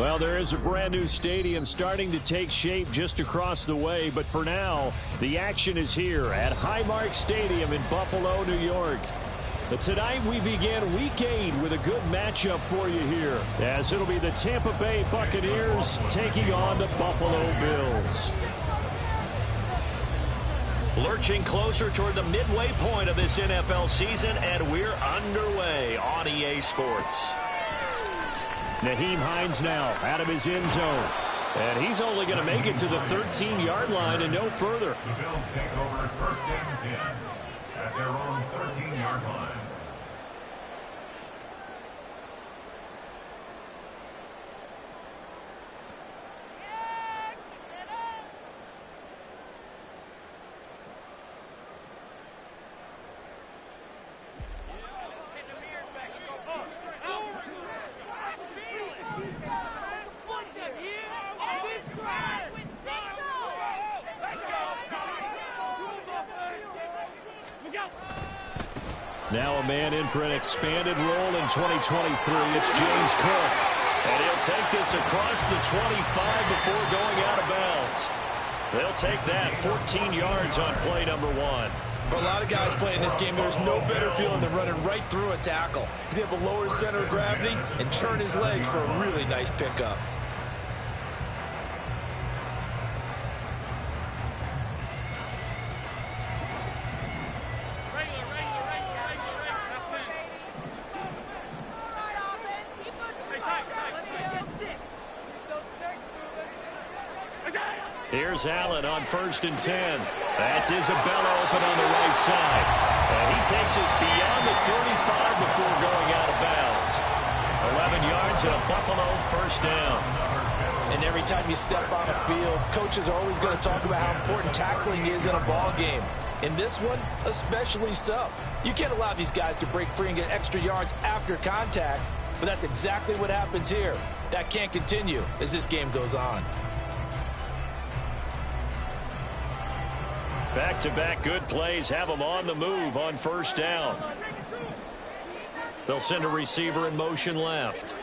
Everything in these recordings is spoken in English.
Well, there is a brand new stadium starting to take shape just across the way, but for now, the action is here at Highmark Stadium in Buffalo, New York. But tonight we begin Week 8 with a good matchup for you here, as it'll be the Tampa Bay Buccaneers taking on the Buffalo Bills. Lurching closer toward the midway point of this NFL season, and we're underway on EA Sports. Nyheim Hines now out of his end zone. And he's only going to make it to the 13-yard line and no further. The Bills take over first and 10 at their own 13-yard line. Now a man in for an expanded role in 2023. It's James Cook. And he'll take this across the 25 before going out of bounds. They'll take that 14 yards on play number 1. For a lot of guys playing this game, there's no better feeling than running right through a tackle. He's able to lower his center of gravity and churn his legs for a really nice pickup. Here's Allen on 1st and 10. That's Isabella open on the right side. And he takes us beyond the 35 before going out of bounds. 11 yards and a Buffalo first down. And every time you step on the field, coaches are always going to talk about how important tackling is in a ball game. In this one, especially so. You can't allow these guys to break free and get extra yards after contact, but that's exactly what happens here. That can't continue as this game goes on. Back-to-back good plays have them on the move on first down. They'll send a receiver in motion left.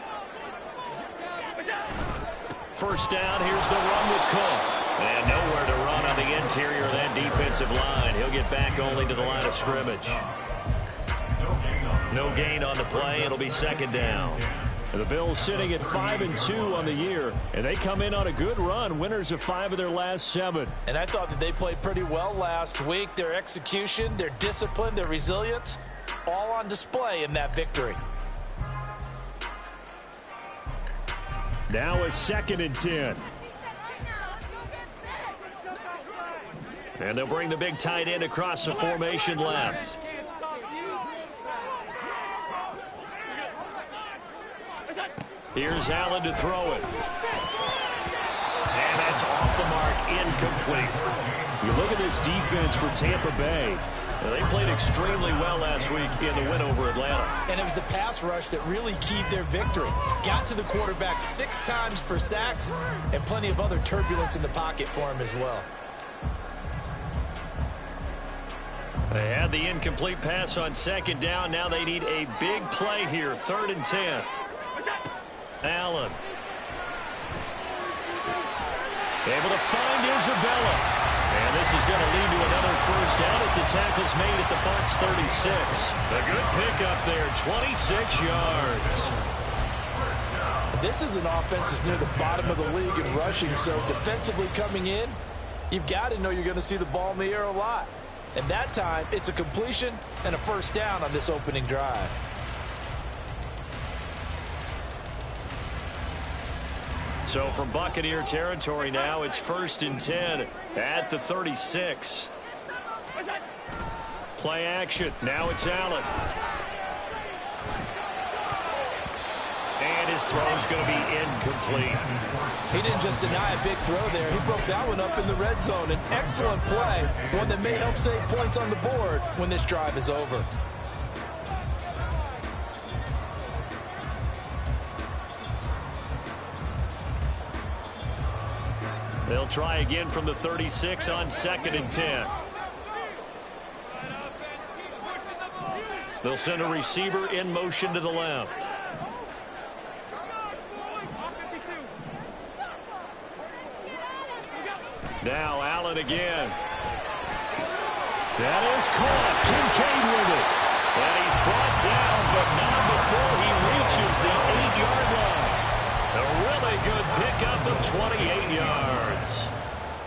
First down, here's the run with Cook. And nowhere to run on the interior of that defensive line. He'll get back only to the line of scrimmage. No gain on the play. It'll be second down. The Bills sitting at 5-2 on the year, and they come in on a good run, winners of 5 of their last 7. And I thought that they played pretty well last week. Their execution, their discipline, their resilience, all on display in that victory. Now a 2nd and 10. And they'll bring the big tight end across the formation left. Here's Allen to throw it. And that's off the mark, incomplete. You look at this defense for Tampa Bay. Now, they played extremely well last week in the win over Atlanta. And it was the pass rush that really keyed their victory. Got to the quarterback 6 times for sacks and plenty of other turbulence in the pocket for him as well. They had the incomplete pass on 2nd down. Now they need a big play here, 3rd and 10. Allen. Able to find Isabella. And this is going to lead to another first down as the tackle's made at the Bucs 36. A good pickup there, 26 yards. This is an offense that's near the bottom of the league in rushing, so defensively coming in, you've got to know you're going to see the ball in the air a lot. And that time, it's a completion and a first down on this opening drive. So from Buccaneer territory now, it's 1st and 10 at the 36. Play action. Now it's Allen. And his throw's going to be incomplete. He didn't just deny a big throw there. He broke that one up in the red zone. An excellent play, one that may help save points on the board when this drive is over. They'll try again from the 36 on 2nd and 10. They'll send a receiver in motion to the left. Now Allen again. That is caught. Kincaid with it. And he's brought down, but not before he reaches the 8-yard line. A really good pickup of 28 yards.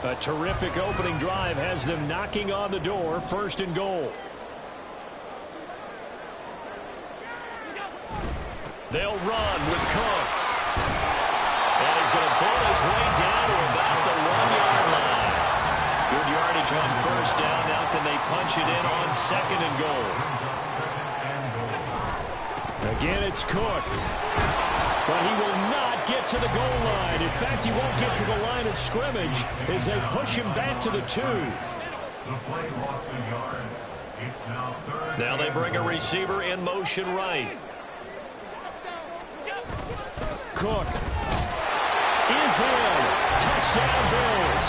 A terrific opening drive has them knocking on the door. 1st and goal. They'll run with Cook. And he's going to pull his way down to about the 1-yard line. Good yardage on 1st down. Now can they punch it in on 2nd and goal? Again, it's Cook. But he will not get to the goal line. In fact, he won't get to the line of scrimmage as they push him back to the 2. The play lost a yard. It's now 3rd. Now they bring a receiver in motion right. Cook is in. Touchdown, Bills.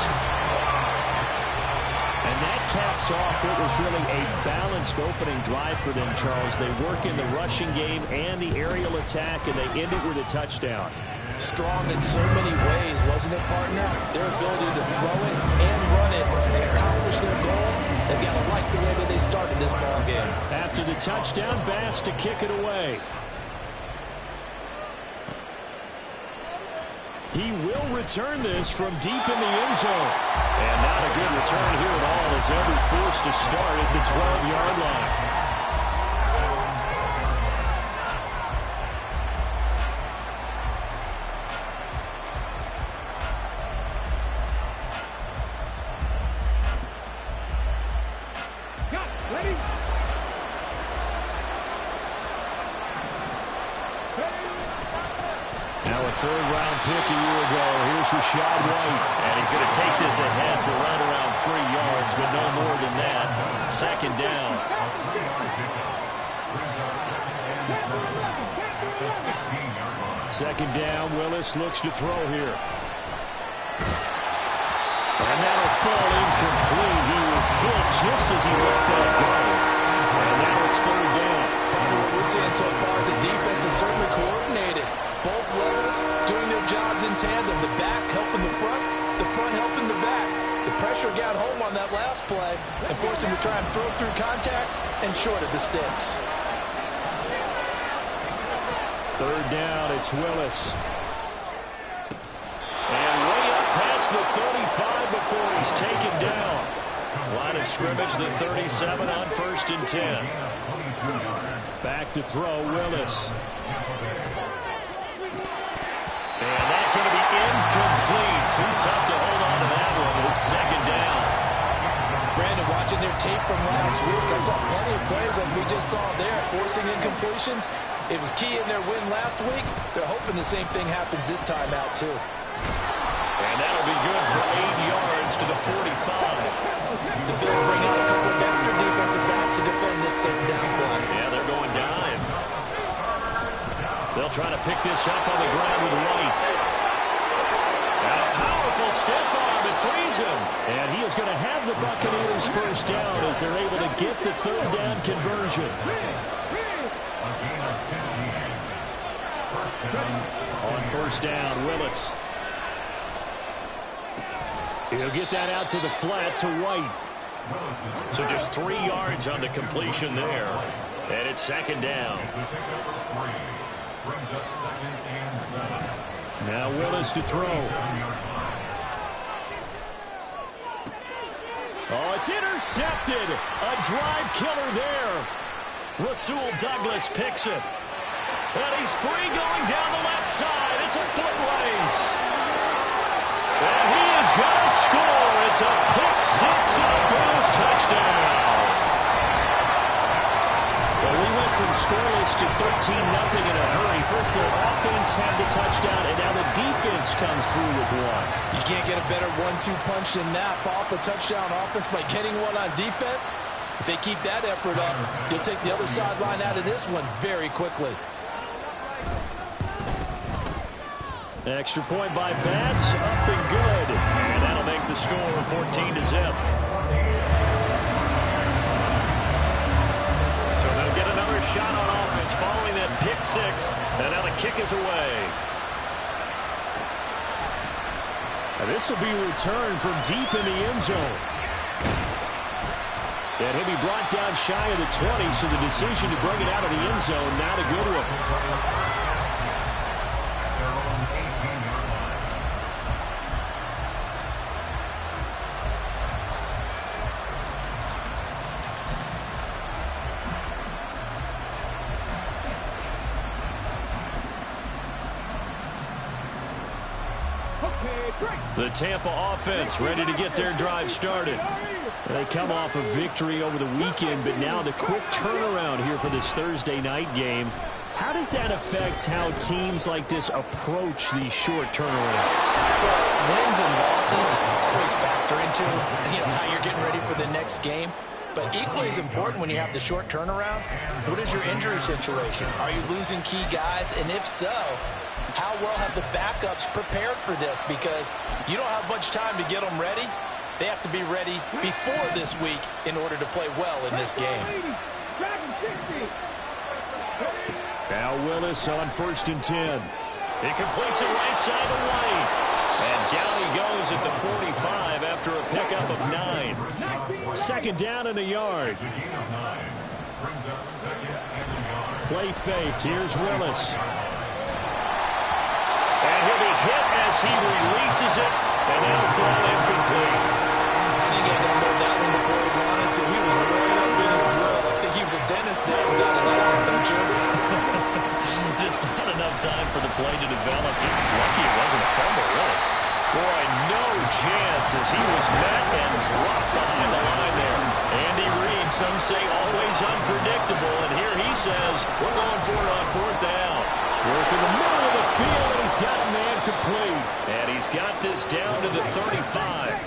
And that caps off what was really a balanced opening drive for them, Charles. They work in the rushing game and the aerial attack, and they end it with a touchdown. Strong in so many ways, wasn't it, partner? Their ability to throw it and run it and accomplish their goal. They've got to like the way that they started this ball game. After the touchdown, Bass to kick it away. He will return this from deep in the end zone. And not a good return here at all as they'll be forced to start at the 12-yard line. Rashad White. And he's going to take this ahead for right around 3 yards, but no more than that. 2nd down. Second down, Willis looks to throw here. And that'll fall incomplete. He was hit just as he let that go. And now it's 3rd down. What we're seeing so far is the defense is certainly coordinated. Both levels doing their jobs in tandem. The back helping the front helping the back. The pressure got home on that last play and forced him to try and throw through contact and short of the sticks. 3rd down, it's Willis. And way up past the 35 before he's taken down. Line of scrimmage, the 37 on 1st and 10. Back to throw, Willis. And that's going to be incomplete. Too tough to hold on to that one. It's 2nd down. Brandon, watching their tape from last week, I saw plenty of plays like we just saw there, forcing incompletions. It was key in their win last week. They're hoping the same thing happens this time out, too. And that'll be good for 8 yards to the 45. The Bills bring out a couple of extra defensive backs to defend this 3rd down play. Yeah, they're going dime. They'll try to pick this up on the ground with White. And a powerful stiff arm. It frees him. And he is going to have the Buccaneers 1st down as they're able to get the 3rd down conversion. On 1st down, Willis. He'll get that out to the flat to White. So just 3 yards on the completion there. And it's 2nd down. Now Willis to throw. Oh, it's intercepted. A drive killer there. Rasul Douglas picks it. And he's free going down the left side. It's a foot race. And he is going to score. It's a pick six and a Bills touchdown. Well, we went from scoreless to 13-0 in a hurry. First, their offense had the touchdown, and now the defense comes through with one. You can't get a better 1-2 punch than that. Follow up a touchdown offense by getting one on defense. If they keep that effort up, you'll take the other sideline out of this one very quickly. Extra point by Bass, up and good. And that'll make the score 14-0. So they'll get another shot on offense following that pick six. And now the kick is away. And this will be returned from deep in the end zone. And he'll be brought down shy of the 20, so the decision to bring it out of the end zone, not a good one. The Tampa offense ready to get their drive started. They come off a victory over the weekend, but now the quick turnaround here for this Thursday night game. How does that affect how teams like this approach these short turnarounds? Wins and losses always factor into how you're getting ready for the next game. But equally as important when you have the short turnaround, what is your injury situation? Are you losing key guys? And if so, how well have the backups prepared for this? Because you don't have much time to get them ready. They have to be ready before this week in order to play well in this game. Now Willis on 1st and 10. He completes it right side of the lane. And down he goes at the 45 after a pickup of 9. 2nd down and a yard. Play fake. Here's Willis. And he'll be hit as he releases it. And that'll fall incomplete. I think he had to unload that one before he wanted to. He was right up in his grill. I think he was a dentist there without a license, don't you? Just not enough time for the play to develop. Lucky it wasn't a fumble, really. Boy, no chance as he was met and dropped behind the line there. Andy Reid, some say always unpredictable, and here he says, we're going for it on 4th down. Working the middle of the field, and he's got a man complete. And he's got this down to the 35.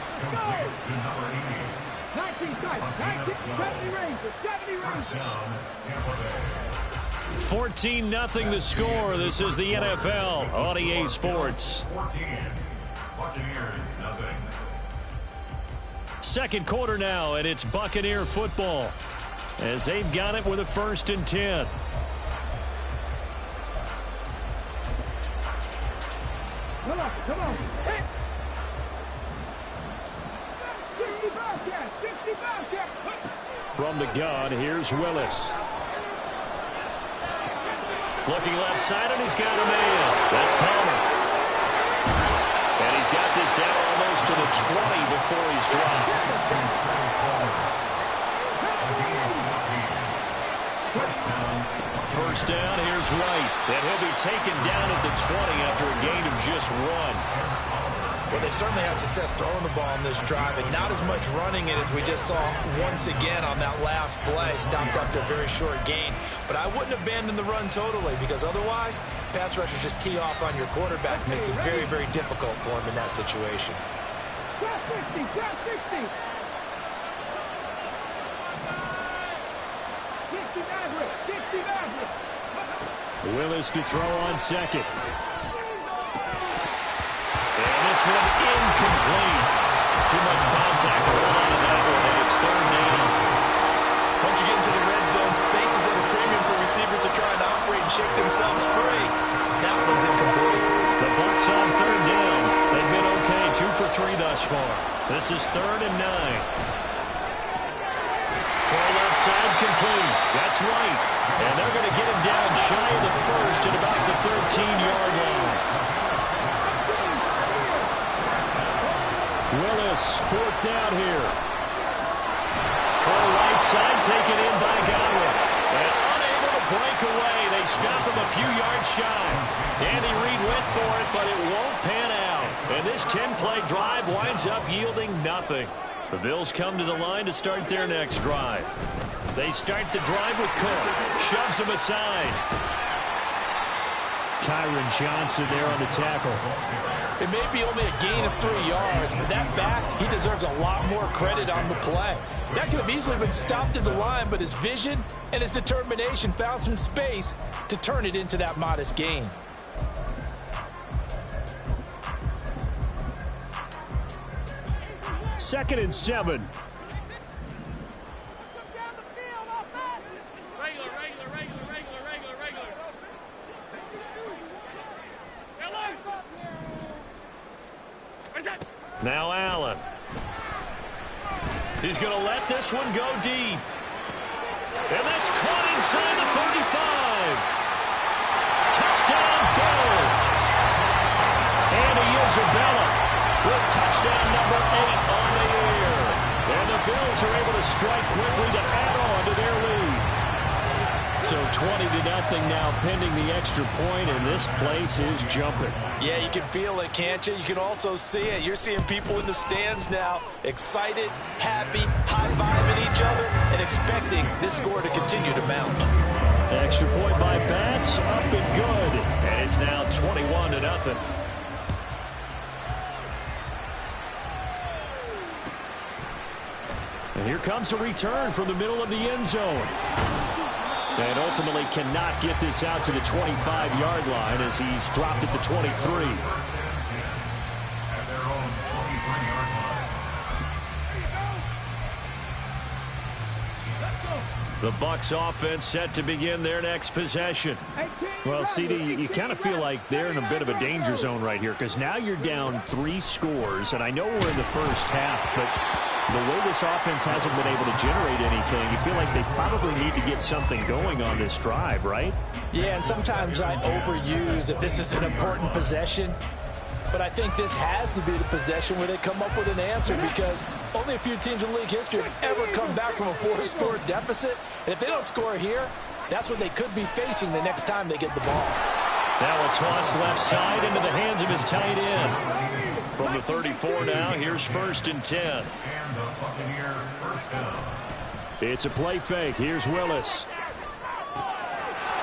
14-0 the score. This is the NFL on EA Sports. 14. Buccaneers, nothing. 2nd quarter now, and it's Buccaneer football as they've got it with a 1st and 10. Come on. Hey. 65 catch. From the gun, here's Willis. Looking left side, and he's got a man. That's Palmer. And he's got this down almost to the 20 before he's dropped. 1st down, here's White. And he'll be taken down at the 20 after a gain of just 1. Well, they certainly had success throwing the ball on this drive, and not as much running it as we just saw once again on that last play. Stopped after a very short gain. But I wouldn't abandon the run totally, because otherwise, pass rushers just tee off on your quarterback. It makes it very, very difficult for him in that situation. Drop 60. 60 Maverick. Willis to throw on 2nd. And this one incomplete. Too much contact going on in that one, and it's 3rd down. Once you get into the red zone, space is at a premium for receivers to try and operate and shake themselves free. That one's incomplete. The Bucs on 3rd down. They've been okay, 2 for 3 thus far. This is 3rd and 9. Far left side complete. That's right. And they're going to get him down shy of the 1st at about the 13-yard line. Willis, 4th down here. Full right side, taken in by Godwin. And unable to break away. They stop him a few yards shy. Andy Reid went for it, but it won't pan out. And this 10-play drive winds up yielding nothing. The Bills come to the line to start their next drive. They start the drive with Cook. Shoves him aside. Kyron Johnson there on the tackle. It may be only a gain of 3 yards, but that back, he deserves a lot more credit on the play. That could have easily been stopped at the line, but his vision and his determination found some space to turn it into that modest gain. Second and 7. Now Allen. He's going to let this one go deep. And that's caught inside the 35. Touchdown, Bills. And Isabella with touchdown number 8 on the year. And the Bills are able to strike quickly to add on to their lead. So 20-0 now pending the extra point, and this place is jumping. Yeah, you can feel it, can't you? You can also see it. You're seeing people in the stands now, excited, happy, high-fiving each other, and expecting this score to continue to mount. Extra point by Bass, up and good. And it's now 21-0. And here comes a return from the middle of the end zone. And ultimately cannot get this out to the 25-yard line as he's dropped it to 23. At their own 23-yard line. The Bucs offense set to begin their next possession. Well, CD, you kind of feel like they're in a bit of a danger zone right here because now you're down 3 scores, and I know we're in the first half, but the way this offense hasn't been able to generate anything, you feel like they probably need to get something going on this drive, right? Yeah, and sometimes I overuse if this is an important possession. But I think this has to be the possession where they come up with an answer because only a few teams in league history have ever come back from a 4-score deficit. And if they don't score here, that's what they could be facing the next time they get the ball. Now a toss left side into the hands of his tight end. From the 34 now, here's 1st and 10. And the Buccaneer first down. It's a play fake. Here's Willis.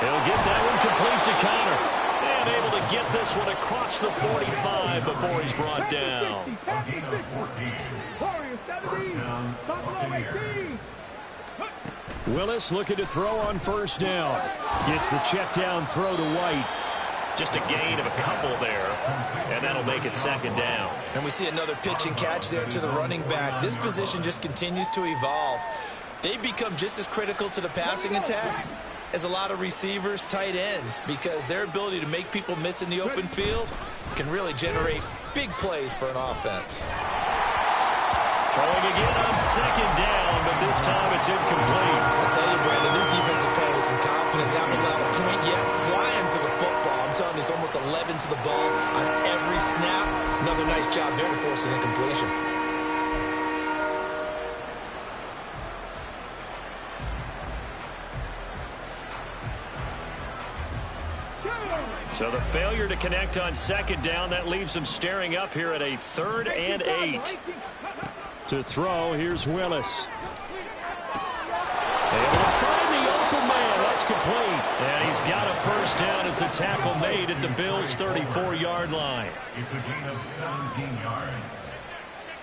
He'll get that one complete to Connor. And able to get this one across the 45 before he's brought down. A gain of 14. First down, Buccaneers. Willis looking to throw on 1st down. Gets the check down throw to White. Just a gain of a couple there, and that'll make it 2nd down. And we see another pitch and catch there to the running back. This position just continues to evolve. They become just as critical to the passing attack as a lot of receivers, tight ends, because their ability to make people miss in the open field can really generate big plays for an offense. Throwing again on 2nd down, but this time it's incomplete. I tell you, Brandon, this defense is playing with some confidence. Haven't allowed a point yet. Flying to the football. I'm telling you, it's almost 11 to the ball on every snap. Another nice job there to force an incompletion. So the failure to connect on 2nd down, that leaves them staring up here at a 3rd and 8. To throw, here's Willis. Able to find the open man. That's complete. And he's got a 1st down as the tackle made at the Bills' 34-yard line. It's a gain of 17 yards.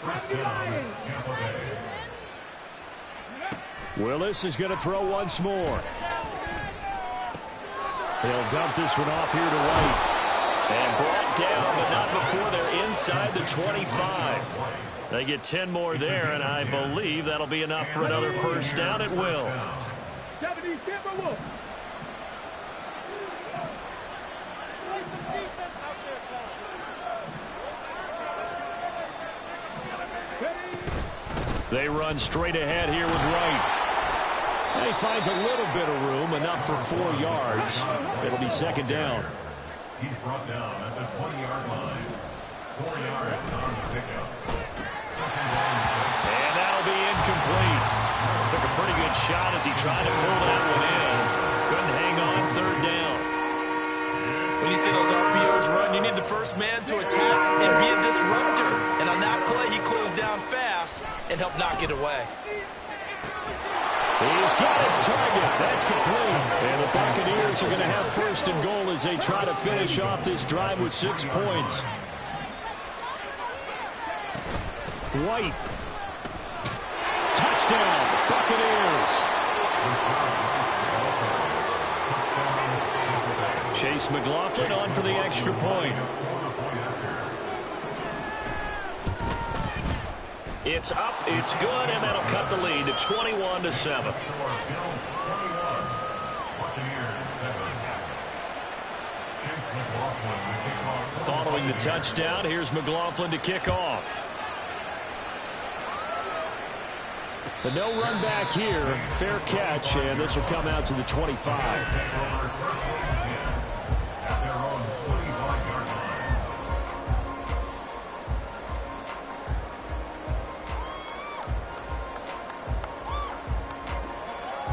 First down, Tampa Bay. Willis is going to throw once more. He'll dump this one off here to White. And brought down, but not before they're inside the 25. They get 10 more there, and I believe that'll be enough for another 1st down at will. 70 Tampa Wolf. They run straight ahead here with Wright. And he finds a little bit of room, enough for 4 yards. It'll be 2nd down. He's brought down at the 20-yard line. 4 yards on the pickup. And that'll be incomplete. Took a pretty good shot as he tried to pull that one in. Couldn't hang on 3rd down. When you see those RPOs run, you need the first man to attack and be a disruptor. And on that play, he closed down fast and helped knock it away. He's got his target. That's complete. And the Buccaneers are going to have 1st and goal as they try to finish off this drive with 6 points. White. Touchdown, Buccaneers. Chase McLaughlin on for the extra point. It's up, it's good, and that'll cut the lead to 21-7. Following the touchdown, here's McLaughlin to kick off. But no run back here. Fair catch, and this will come out to the 25.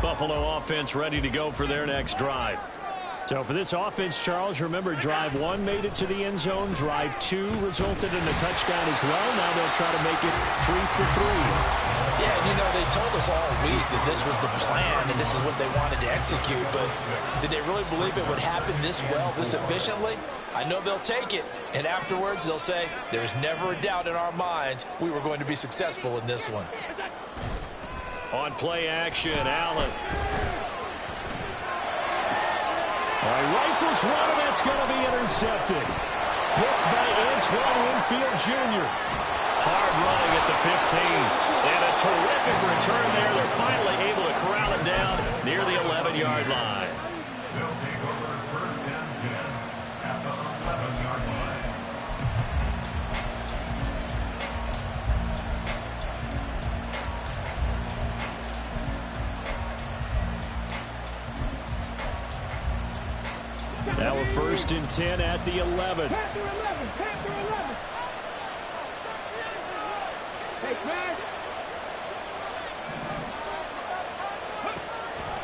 Buffalo offense ready to go for their next drive. So for this offense, Charles, remember drive 1 made it to the end zone. Drive 2 resulted in a touchdown as well. Now they'll try to make it 3 for 3. Yeah, and you know, they told us all week that this was the plan and this is what they wanted to execute, but did they really believe it would happen this well, this efficiently? I know they'll take it, and afterwards they'll say, there's never a doubt in our minds we were going to be successful in this one. On play action, Allen. Rifles one, and that's going to be intercepted. Picked by Antoine Winfield Jr. Hard running at the 15. And a terrific return there. They're finally able to corral him down near the 11-yard line. They'll take over first and 10 at the 11-yard line. Now we're first and 10 at the 11. Panther 11. Panther 11. Hey, man.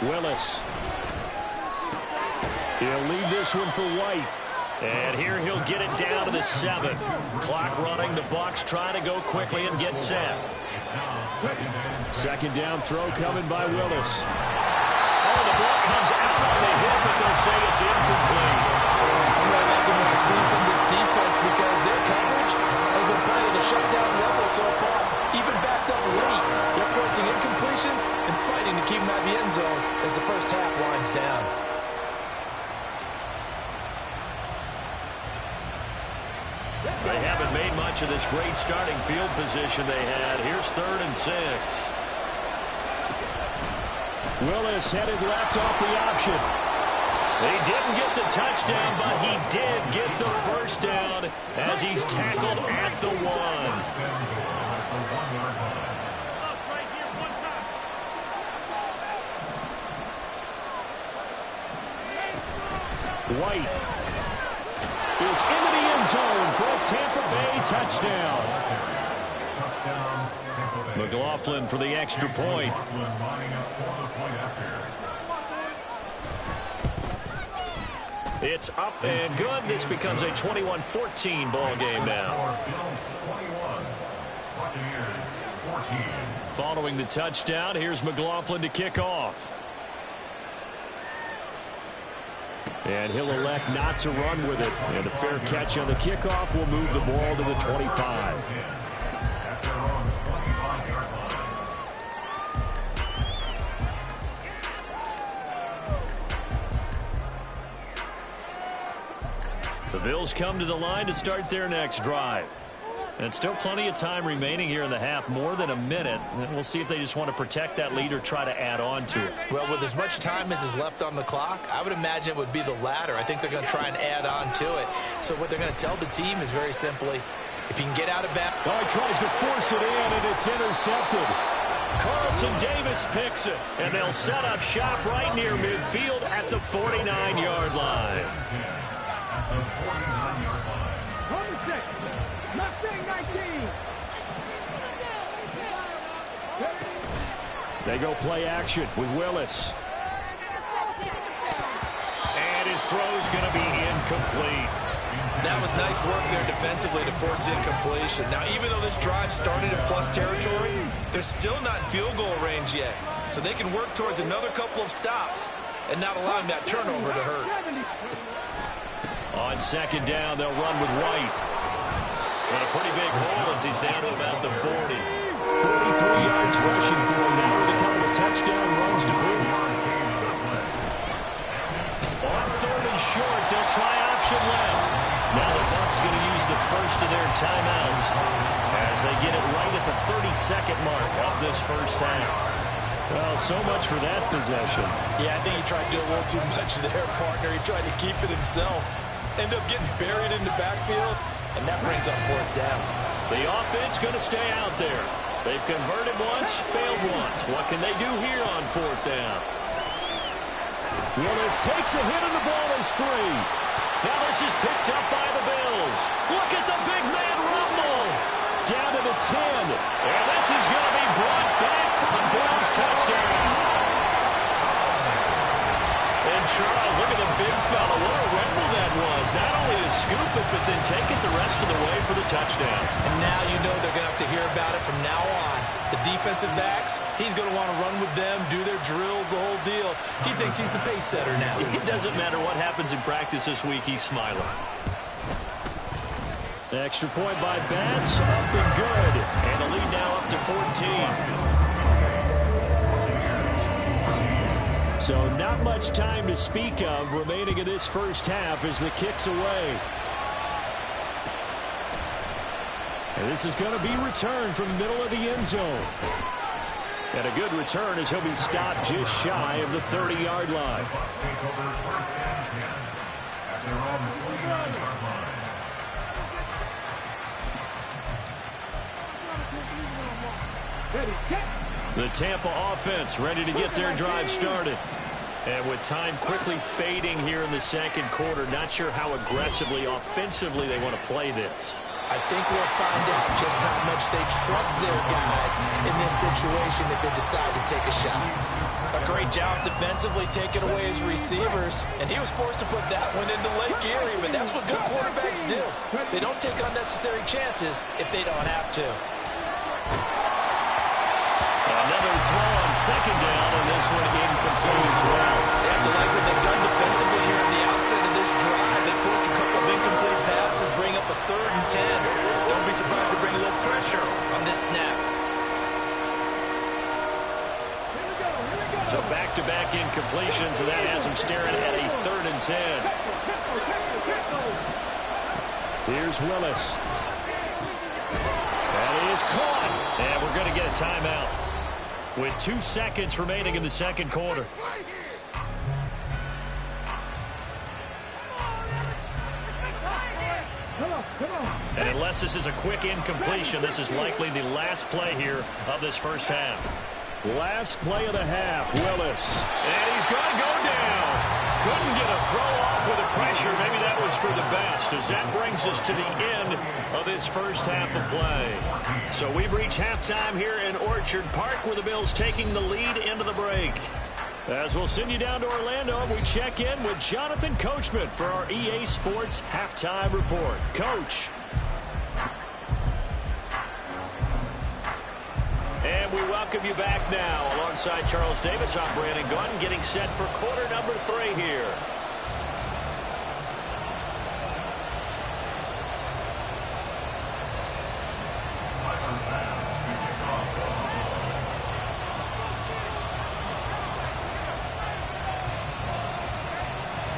Willis. He'll leave this one for White. And here he'll get it down to the 7. Clock running. The Bucs trying to go quickly and get set. Second down throw coming by Willis. Oh, the ball comes out on the hit, but they'll say it's incomplete. I'm really liking what I've seen from this defense because their coverage has been playing a shutdown level so far. Even backed up late, they're forcing incompletions and fighting to keep them out of the end zone as the first half winds down. They haven't made much of this great starting field position they had. Here's 3rd and 6. Willis headed left off the option. He didn't get the touchdown, but he did get the first down as he's tackled at the 1. White is into the end zone for a Tampa Bay touchdown. McLaughlin for the extra point. It's up and good. This becomes a 21-14 ball game now. Following the touchdown, here's McLaughlin to kick off. And he'll elect not to run with it. And a fair catch on the kickoff will move the ball to the 25. The Bills come to the line to start their next drive. And still plenty of time remaining here in the half, more than a minute. And we'll see if they just want to protect that lead or try to add on to it. Well, with as much time as is left on the clock, I would imagine it would be the latter. I think they're going to try and add on to it. So what they're going to tell the team is very simply, if you can get out of bounds. Oh, he tries to force it in, and it's intercepted. Carlton Davis picks it, and they'll set up shop right near midfield at the 49-yard line. Mustang 19. They go play action with Willis. And his throw's going to be incomplete. That was nice work there defensively to force incompletion. Now, even though this drive started in plus territory, they're still not in field goal range yet. So they can work towards another couple of stops and not allowing that turnover to hurt. On second down, they'll run with White. And a pretty big hole as he's down to about the 40. 43 yards rushing for him now with a couple of touchdown runs to boot. On 3rd and short, they'll try option left. Now the Bucs going to use the first of their timeouts as they get it right at the 32nd mark of this first half. Well, so much for that possession. Yeah, I think he tried to do a little too much there, partner. He tried to keep it himself. End up getting buried in the backfield. and that brings up 4th down. The offense going to stay out there. They've converted once, failed once. What can they do here on 4th down? Willis takes a hit and the ball is free. Now this is picked up by the Bills. Look at the big man rumble. Down to the 10. And this is going to be brought back for the Bills touchdown. And Charles, look at the big fella. What a rumble that was. Not only to scoop it, but then take it the rest of the way for the touchdown. And now you know they're going to have to hear about it from now on. The defensive backs, he's going to want to run with them, do their drills, the whole deal. He thinks he's the pace setter now. It doesn't matter what happens in practice this week. He's smiling. The extra point by Bass, up and good. And the lead now up to 14. So not much time to speak of remaining in this first half as the kick's away. And this is going to be returned from the middle of the end zone. And a good return as he'll be stopped just shy of the 30-yard line. Take over 1st and 10 at their own 49-yard line. The Tampa offense ready to get their drive started. And with time quickly fading here in the second quarter, not sure how aggressively, offensively they want to play this. I think we'll find out just how much they trust their guys in this situation if they decide to take a shot. A great job defensively taking away his receivers, and he was forced to put that one into Lake Erie, but that's what good quarterbacks do. They don't take unnecessary chances if they don't have to. Another throw on 2nd down, and this one incomplete as well. They have to like what they've done defensively here at the outset of this drive. They forced a couple of incomplete passes, bring up a 3rd and 10. Don't be surprised to bring a little pressure on this snap. So back-to-back incompletions, and that has them staring at a 3rd and 10. Here's Willis. That is caught. And we're going to get a timeout with 2 seconds remaining in the second quarter. And unless this is a quick incompletion, this is likely the last play here of this first half. Last play of the half, Willis. And he's going to go down. Couldn't get a throw off with the pressure. Maybe that was for the best, as that brings us to the end of this first half of play. So we've reached halftime here in Orchard Park, with the Bills taking the lead into the break. As we'll send you down to Orlando, we check in with Jonathan Coachman for our EA Sports Halftime Report. Coach. And we welcome you back now. Alongside Charles Davis, I'm Brandon Gunn, getting set for quarter number 3 here.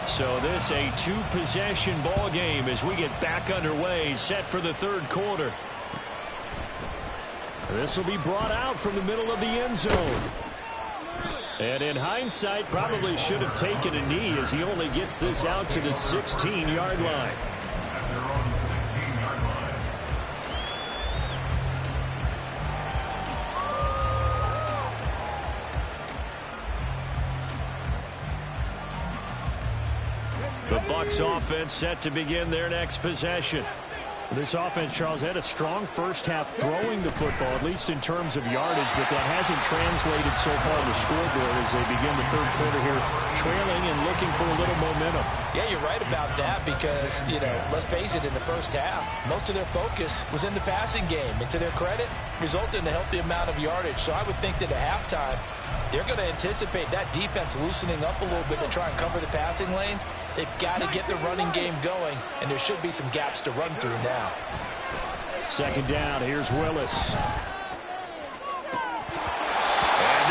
So this a 2-possession ball game as we get back underway, set for the third quarter. This will be brought out from the middle of the end zone. And in hindsight, probably should have taken a knee as he only gets this out to the 16-yard line. At their own 16-yard line. The Bucs offense set to begin their next possession. This offense, Charles, had a strong first half throwing the football, at least in terms of yardage, but that hasn't translated so far on the scoreboard as they begin the third quarter here, trailing and looking for a little momentum. Yeah, you're right about that because, let's face it, in the first half, most of their focus was in the passing game. And to their credit, resulted in a healthy amount of yardage. So I would think that at halftime, they're going to anticipate that defense loosening up a little bit to try and cover the passing lanes. They've got to get the running game going, and there should be some gaps to run through now. Second down, here's Willis. And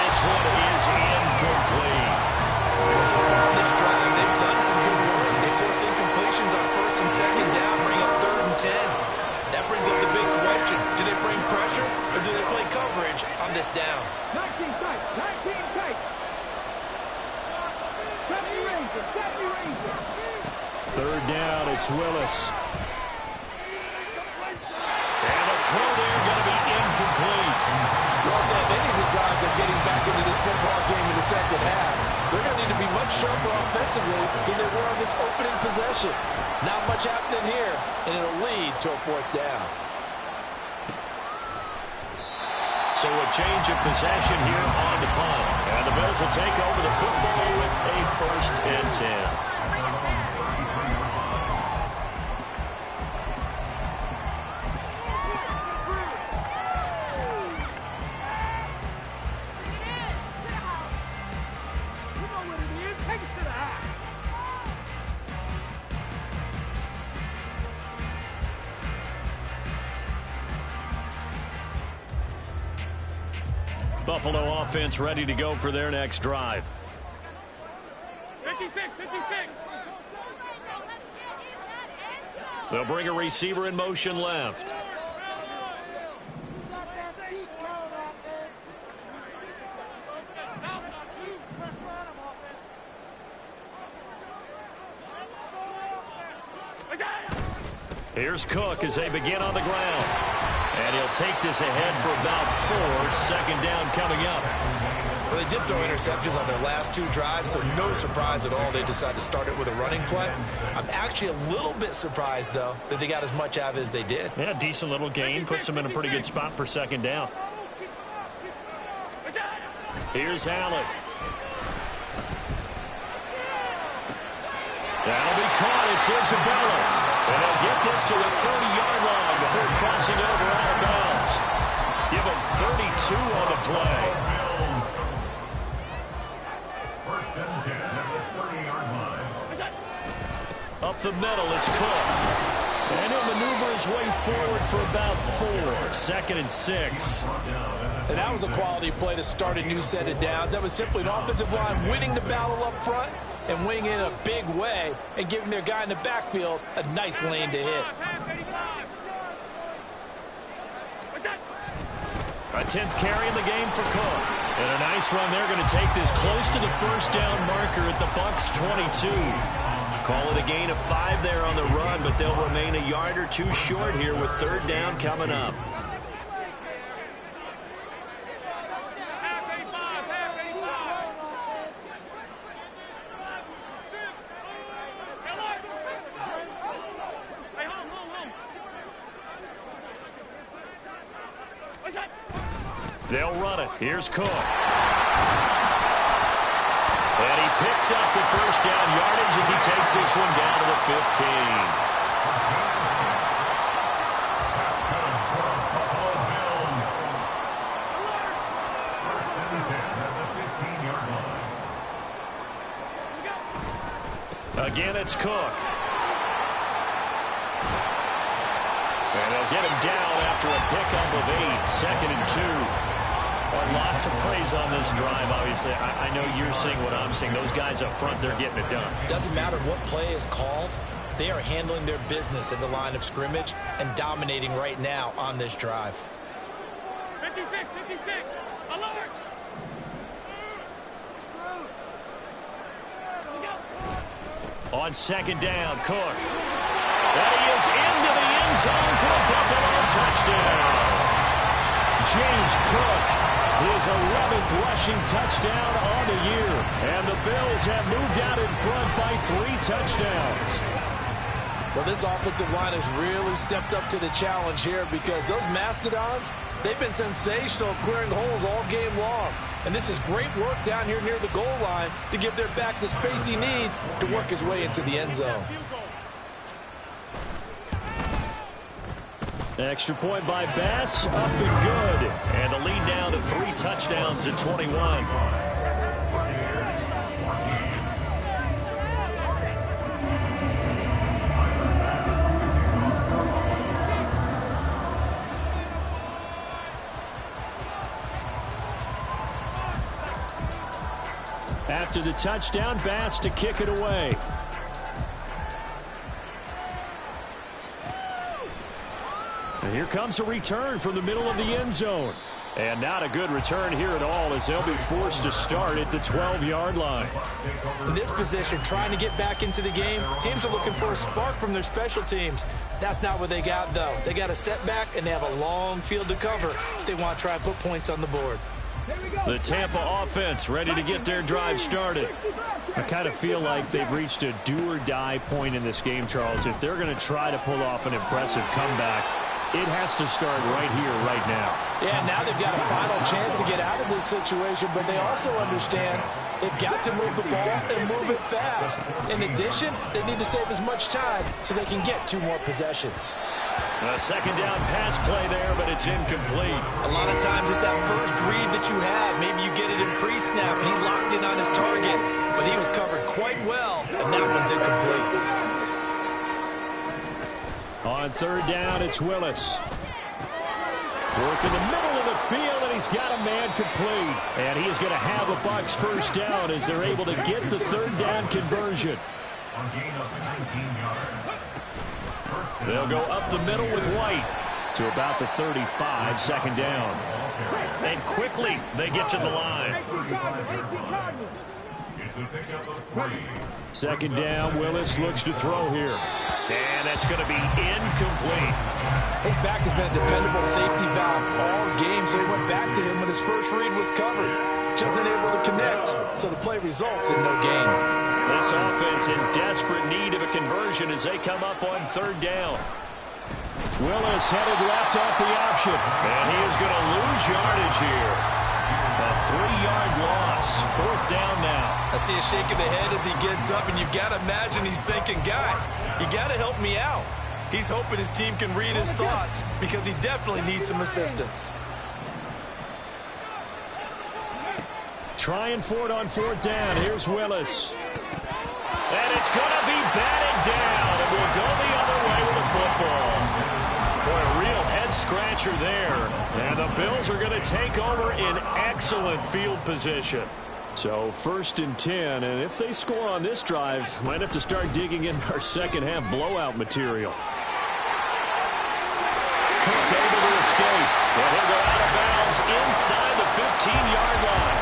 this one is incomplete. So far on this drive, they've done some good work. They force incompletions on first and second down, bring up 3rd and 10. That brings up the big question. Do they bring pressure, or do they play coverage on this down? 19 tight, 19 tight. 70 Rangers, 70 Rangers. Third down, it's Willis. throw there going to be incomplete. Well, if they have any designs of getting back into this football game in the second half, they're going to need to be much sharper offensively than they were on this opening possession. Not much happening here, and it'll lead to a 4th down. So a change of possession here on the punt. And the Bills will take over the football with a 1st and 10. Buffalo offense ready to go for their next drive. 56. They'll bring a receiver in motion left. Here's Cook as they begin on the ground. And he'll take this ahead for about 4. 2nd down coming up. Well, they did throw interceptions on their last 2 drives, so no surprise at all they decided to start it with a running play. I'm actually a little bit surprised, though, that they got as much out of it as they did. Yeah, decent little gain. Puts them in a pretty good spot for 2nd down. Here's Allen. That'll be caught. It's Isabella. And they'll get this to the 30-yard line before crossing over out of bounds. Give them 32 on the play. 1st and 10 at the 30-yard line. Up the middle, it's Cook. And he'll maneuver his way forward for about 4. 2nd and 6. And that was a quality play to start a new set of downs. That was simply an offensive line winning the battle up front and winning in a big way and giving their guy in the backfield a nice lane to hit. A 10th carry in the game for Cook. And a nice run there, going to take this close to the 1st down marker at the Bucs 22. Call it a gain of 5 there on the run, but they'll remain a yard or 2 short here with 3rd down coming up. They'll run it. Here's Cook. And he picks up the 1st down yardage as he takes this one down to the 15. Again, it's Cook. And they'll get him down after a pickup of 8. 2nd and 2. Well, lots of praise on this drive, obviously. I know you're seeing what I'm seeing. Those guys up front, they're getting it done. Doesn't matter what play is called. They are handling their business at the line of scrimmage and dominating right now on this drive. 56. Alert! On 2nd down, Cook. And he is into the end zone for a Buffalo touchdown. James Cook, his 11th rushing touchdown on the year. And the Bills have moved out in front by 3 touchdowns. Well, this offensive line has really stepped up to the challenge here because those Mastodons, they've been sensational clearing holes all game long. And this is great work down here near the goal line to give their back the space he needs to work his way into the end zone. Extra point by Bass, up and good. And the lead down to 3 touchdowns at 21. After the touchdown, Bass to kick it away. And here comes a return from the middle of the end zone. And not a good return here at all as they'll be forced to start at the 12-yard line. In this position, trying to get back into the game, teams are looking for a spark from their special teams. That's not what they got, though. They got a setback, and they have a long field to cover if they want to try and put points on the board. The Tampa offense ready to get their drive started. I kind of feel like they've reached a do-or-die point in this game, Charles. If they're going to try to pull off an impressive comeback, it has to start right here, right now. Yeah, now they've got a final chance to get out of this situation, but they also understand they've got to move the ball and move it fast. In addition, they need to save as much time so they can get 2 more possessions. A second down pass play there, but it's incomplete. A lot of times it's that first read that you have. Maybe you get it in pre-snap, and he locked in on his target, but he was covered quite well, and that one's incomplete. On third down, it's Willis. Work in the middle of the field, and he's got a man complete. And he is going to have a Bucs first down as they're able to get the third down conversion. On gain of 19 yards. They'll go up the middle with White to about the 35, second down. And quickly, they get to the line. It's a pickup of 3. Second down, Willis looks to throw here. And that's going to be incomplete. His back has been a dependable safety valve all game, so he went back to him when his first read was covered. Just unable to connect, so the play results in no gain. This offense in desperate need of a conversion as they come up on third down. Willis headed left off the option, and he is going to lose yardage here. A 3-yard loss, fourth down now. I see a shake of the head as he gets up, and you've got to imagine he's thinking, guys, you got to help me out. He's hoping his team can read his thoughts because he definitely needs some assistance. Trying for it on fourth down. Here's Willis. And it's going to be batted down, and we'll go the other way with the football. Boy, a real head-scratcher there. And the Bills are going to take over in excellent field position. So first and 10, and if they score on this drive, might have to start digging in our second-half blowout material. Cook able to escape. And he'll go out of bounds inside the 15-yard line.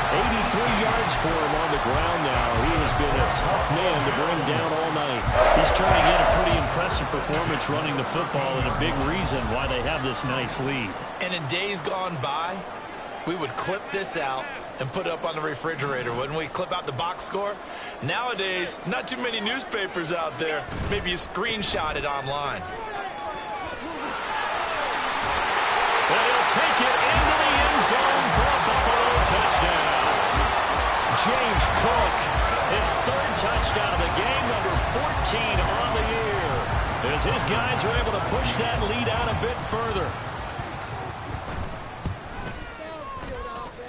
83 yards for him on the ground now. He has been a tough man to bring down all night. He's turning in a pretty impressive performance running the football, and a big reason why they have this nice lead. And in days gone by, we would clip this out and put it up on the refrigerator, wouldn't we? Clip out the box score. Nowadays, not too many newspapers out there. Maybe you screenshot it online. And he'll take it into the end zone for a Buffalo touchdown. James Cook, his third touchdown of the game, number 14 on the year, as his guys are able to push that lead out a bit further.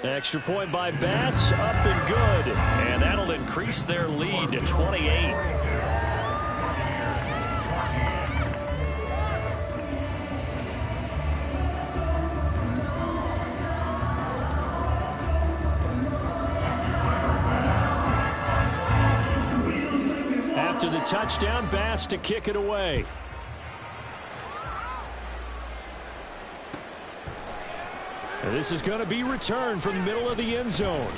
Extra point by Bass, up and good. And that'll increase their lead to 28. After the touchdown, Bass to kick it away. And this is going to be returned from the middle of the end zone.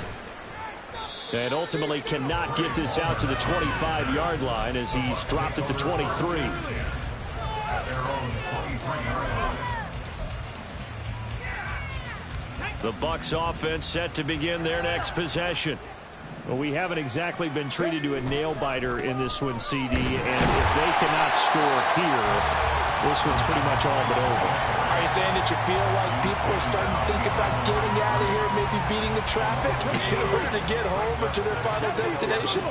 And ultimately cannot get this out to the 25-yard line as he's dropped at the 23. The Bucs offense set to begin their next possession. Well, we haven't exactly been treated to a nail-biter in this one, CD, and if they cannot score here, this one's pretty much all but over. Are you saying that you feel like people are starting to think about getting out of here, maybe beating the traffic in order to get home or to their final destination?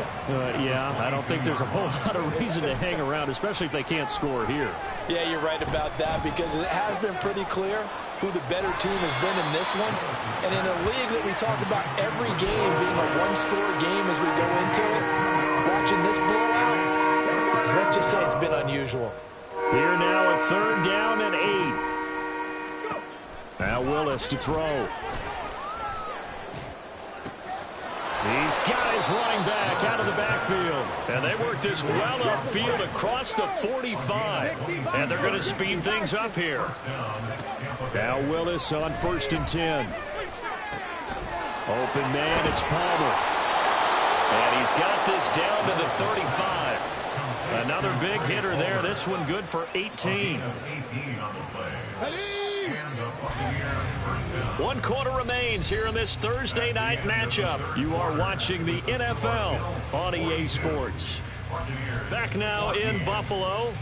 Yeah, I don't think there's a whole lot of reason to hang around, especially if they can't score here. Yeah, you're right about that because it has been pretty clear who the better team has been in this one. And in a league that we talk about every game being a one-score game as we go into it, watching this blowout, let's just say it's been unusual. Here now, a third down and 8. Now Willis to throw. He's got his running back out of the backfield. And they work this well upfield across the 45. And they're going to speed things up here. Now Willis on first and 10. Open man, it's Palmer. And he's got this down to the 35. Another big hitter there. This one good for 18. 18 on the play. And the Buccaneers first down. 1 quarter remains here in this Thursday night matchup. You are watching the NFL on EA Sports. Back now in Buffalo.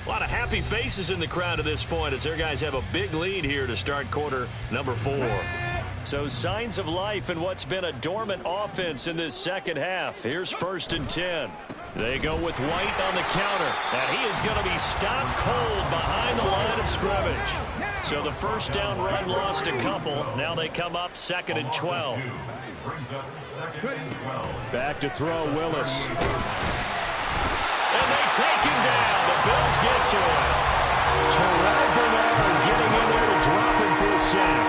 A lot of happy faces in the crowd at this point as their guys have a big lead here to start quarter number 4. So signs of life in what's been a dormant offense in this second half. Here's 1st and 10. They go with White on the counter. And he is going to be stopped cold behind the line of scrimmage. So the first down run lost a couple. Now they come up 2nd and 12. Back to throw Willis. And they take him down. The Bills get to him. Terrell Bernard getting in there to drop him for a sack.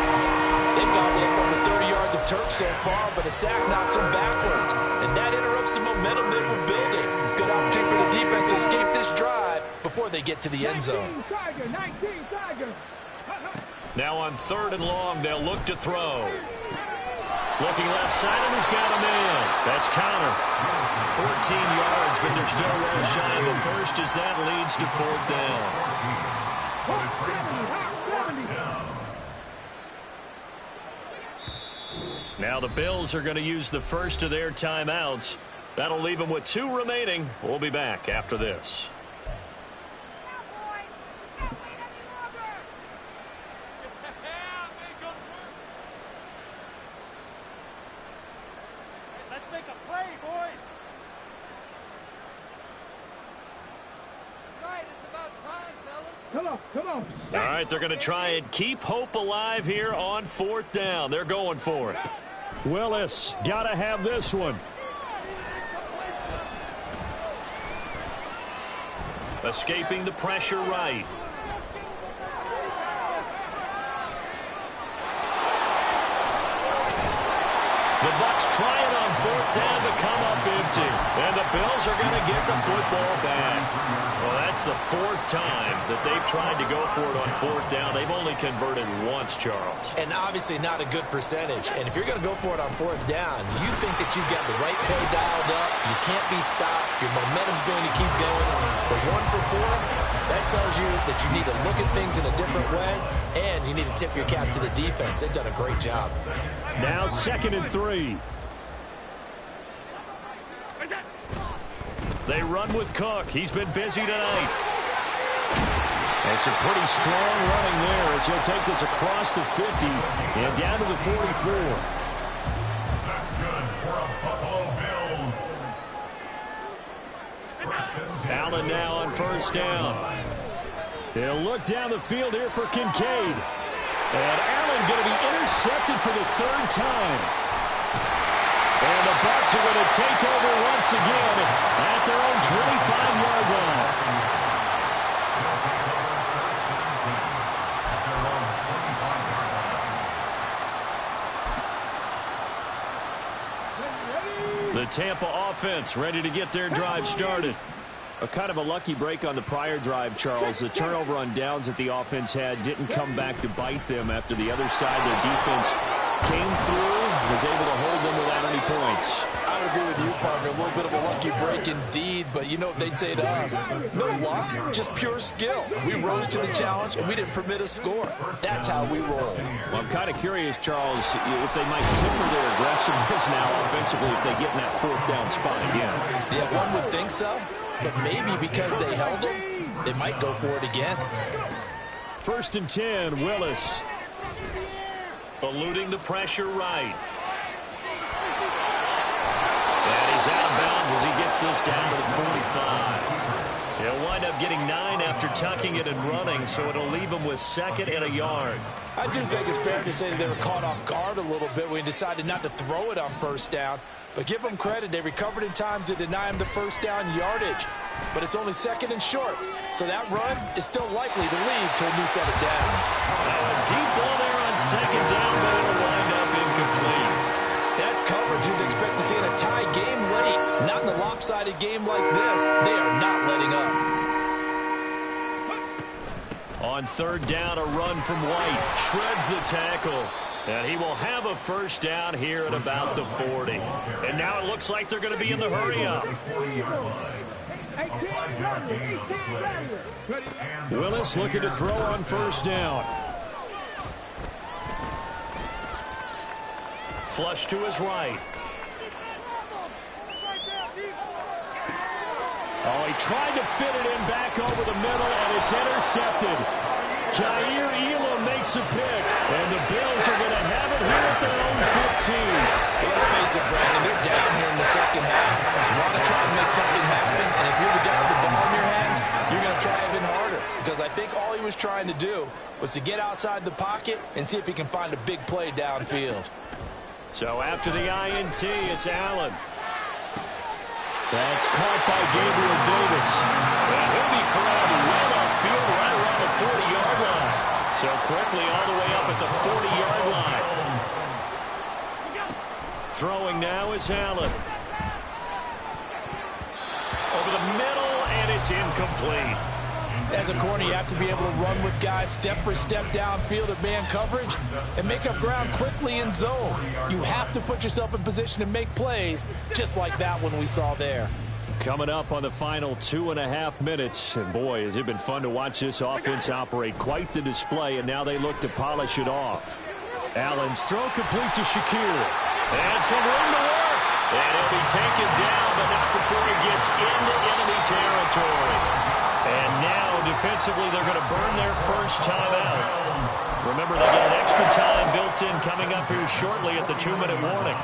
They've gobbled up over 30 yards of turf so far, but a sack knocks them backwards. And that interrupts the momentum they were building. Good opportunity for the defense to escape this drive before they get to the end zone. Now on 3rd and long, they'll look to throw. Looking left side, and he's got a man. That's Connor. 14 yards, but they're still well shy of the first as that leads to 4th down. Now the Bills are going to use the first of their timeouts. That'll leave them with 2 remaining. We'll be back after this. Come on. All right, they're going to try and keep hope alive here on 4th down. They're going for it. Willis, got to have this one. Escaping the pressure right. The Bucs trying on 4th down to come up empty. And the Bills are going to get the football back. Well, that's the 4th time that they've tried to go for it on 4th down. They've only converted once, Charles. And obviously not a good percentage. And if you're going to go for it on 4th down, you think that you've got the right play dialed up. You can't be stopped. Your momentum's going to keep going. But 1 for 4, that tells you that you need to look at things in a different way, and you need to tip your cap to the defense. They've done a great job. Now 2nd and 3. They run with Cook. He's been busy tonight. And some pretty strong running there as he'll take this across the 50 and down to the 44. That's good for a Buffalo Bills. Allen now on 1st down. They'll look down the field here for Kincaid. And Allen going to be intercepted for the 3rd time. And the Bucs are going to take over once again at their own 25-yard line. The Tampa offense ready to get their drive started. A kind of a lucky break on the prior drive, Charles. The turnover on downs that the offense had didn't come back to bite them after the other side. Their defense came through, was able to hold them without any points. I would agree with you, partner. A little bit of a lucky break indeed, but you know what they'd say to us? No luck, just pure skill. We rose to the challenge, and we didn't permit a score. That's how we roll. Well, I'm kind of curious, Charles, if they might temper their aggressiveness now offensively if they get in that 4th down spot again. Yeah, one would think so, but maybe because they held them, they might go for it again. 1st and 10, Willis. Eluding the pressure right. And he's out of bounds as he gets this down to the 45. He'll wind up getting 9 after tucking it and running, so it'll leave him with 2nd and a yard. I do think it's fair to say they were caught off guard a little bit when he decided not to throw it on 1st down. But give them credit, they recovered in time to deny him the 1st down yardage. But it's only 2nd and short, so that run is still likely to lead to a new set of downs. Deep ball there on 2nd down, but it'll wind up incomplete. That's coverage you'd expect to see in a tie game late. Not in a lopsided game like this. They are not letting up. On 3rd down, a run from White. Shreds the tackle. And he will have a 1st down here at about the 40. And now it looks like they're going to be in the hurry-up. Willis looking to throw on first down. Flush to his right. Oh, he tried to fit it in back over the middle, and it's intercepted. Kaiir Elam makes a pick, and the Bills are going to have it here at their own 15. Let's face it, Brandon, they're down here in the second half. You want to try and make something happen, and if you're the guy with the ball in your hands, you're going to try even harder. Because I think all he was trying to do was to get outside the pocket and see if he can find a big play downfield. So after the INT, it's Allen. That's caught by Gabriel Davis. And he'll be corralled well upfield right around the 40-yard line. So quickly all the way up at the 40-yard line. Throwing now is Allen. Over the middle, and it's incomplete. As a corner, you have to be able to run with guys step for step downfield at man coverage and make up ground quickly in zone. You have to put yourself in position to make plays just like that one we saw there. Coming up on the final 2.5 minutes. And boy, has it been fun to watch this offense operate. Quite the display, and now they look to polish it off. Allen's throw complete to Shakir. And some room to work. And he'll be taken down, but not before he gets into enemy territory. And now, defensively, they're going to burn their first timeout. Remember, they get an extra time built in coming up here shortly at the 2-minute warning.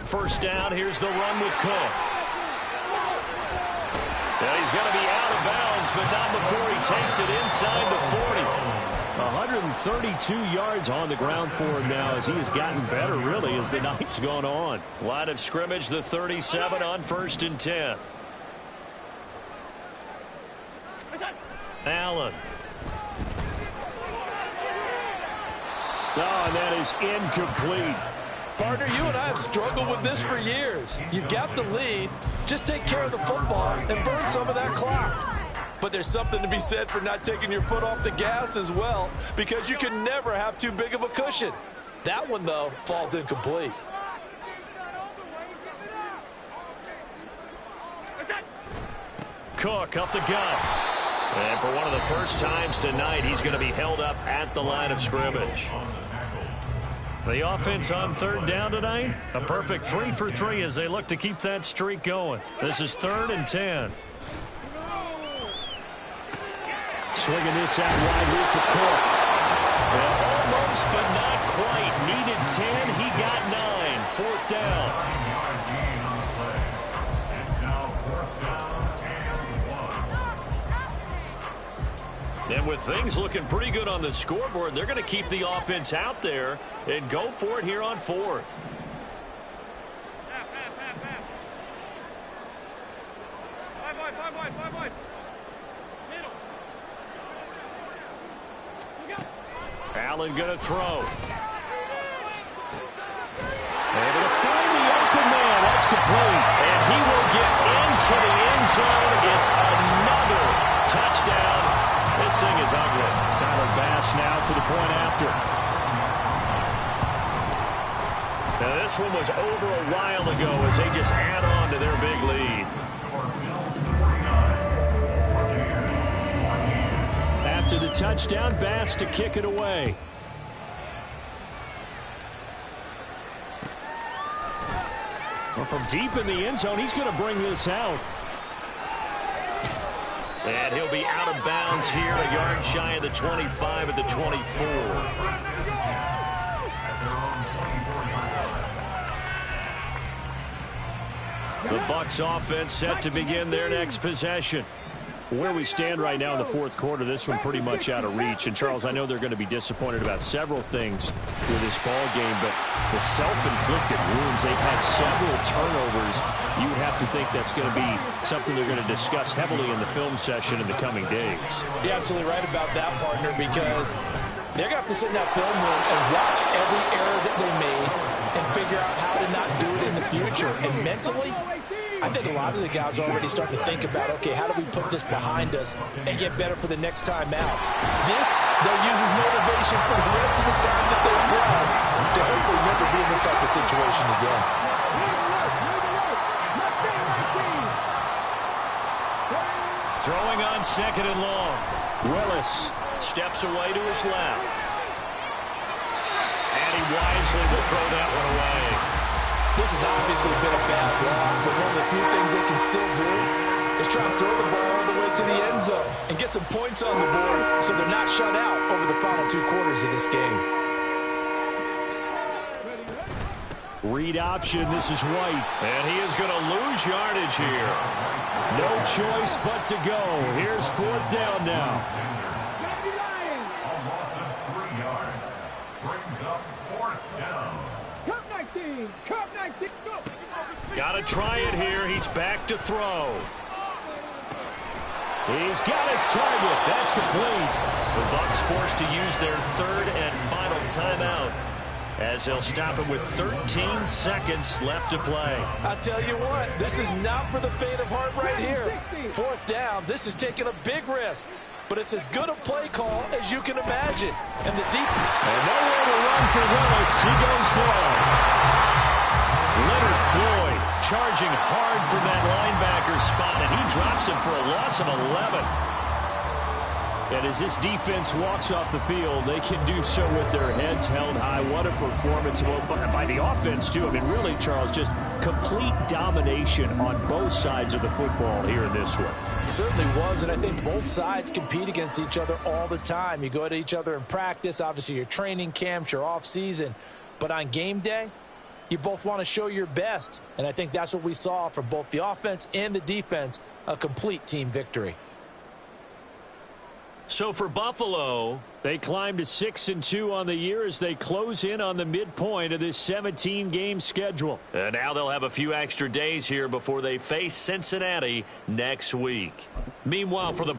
First down, here's the run with Cook. Well, he's going to be out of bounds, but not before he takes it inside the 40. 132 yards on the ground for him now as he has gotten better, really, as the night's gone on. Line of scrimmage, the 37 on 1st and 10. Allen. Oh, and that is incomplete. Partner, you and I have struggled with this for years. You've got the lead. Just take care of the football and burn some of that clock. But there's something to be said for not taking your foot off the gas as well, because you can never have too big of a cushion. That one, though, falls incomplete. Cook up the gut. And for one of the first times tonight, he's going to be held up at the line of scrimmage. The offense on 3rd down tonight, a perfect 3 for 3 as they look to keep that streak going. This is 3rd and 10. Swinging this out wide here for Cook. Well, almost, but not quite. Needed 10. He got 9. 4th down. And with things looking pretty good on the scoreboard, they're going to keep the offense out there and go for it here on 4th. Allen going to throw. Able to find the open man. That's complete. And he will get into the end zone. It's another touchdown. This thing is ugly. Tyler Bass now for the point after. Now this one was over a while ago as they just add on to their big lead. After the touchdown, Bass to kick it away. Well, from deep in the end zone, he's going to bring this out. And he'll be out of bounds here, a yard shy of the 25 at the 24. The Bucs offense set to begin their next possession. Where we stand right now in the 4th quarter, this one pretty much out of reach. And, Charles, I know they're going to be disappointed about several things with this ball game, but the self-inflicted wounds, they've had several turnovers. You would have to think that's going to be something they're going to discuss heavily in the film session in the coming days. You're absolutely right about that, partner, because they're going to have to sit in that film room and watch every error that they made and figure out how to not do it in the future. And mentally, I think a lot of the guys are already starting to think about, okay, how do we put this behind us and get better for the next time out? This, they'll use as motivation for the rest of the time that they play to hopefully never be in this type of situation again. Throwing on second and long. Willis steps away to his left. And he wisely will throw that one away. This has obviously been a bad loss, but one of the few things they can still do is try to throw the ball all the way to the end zone and get some points on the board so they're not shut out over the final 2 quarters of this game. Read option, this is White. And he is going to lose yardage here. No choice but to go. Here's 4th down now. A loss of 3 yards. Brings up 4th down. Cup 19, Cup 19, go. Got to try it here. He's back to throw. He's got his target. That's complete. The Bucs forced to use their 3rd and final timeout, as they'll stop it with 13 seconds left to play. I tell you what, this is not for the faint of heart right here. 4th down, this is taking a big risk, but it's as good a play call as you can imagine. And the deep... And nowhere to run for Willis. He goes down. Leonard Floyd charging hard from that linebacker spot, and he drops him for a loss of 11. And as this defense walks off the field, they can do so with their heads held high. What a performance by the offense, too. I mean, really, Charles, just complete domination on both sides of the football here in this one. It certainly was, and I think both sides compete against each other all the time. You go at each other in practice, obviously your training camps, your off-season. But on game day, you both want to show your best. And I think that's what we saw from both the offense and the defense, a complete team victory. So for Buffalo, they climb to 6-2 on the year as they close in on the midpoint of this 17-game schedule. and now they'll have a few extra days here before they face Cincinnati next week. Meanwhile, for the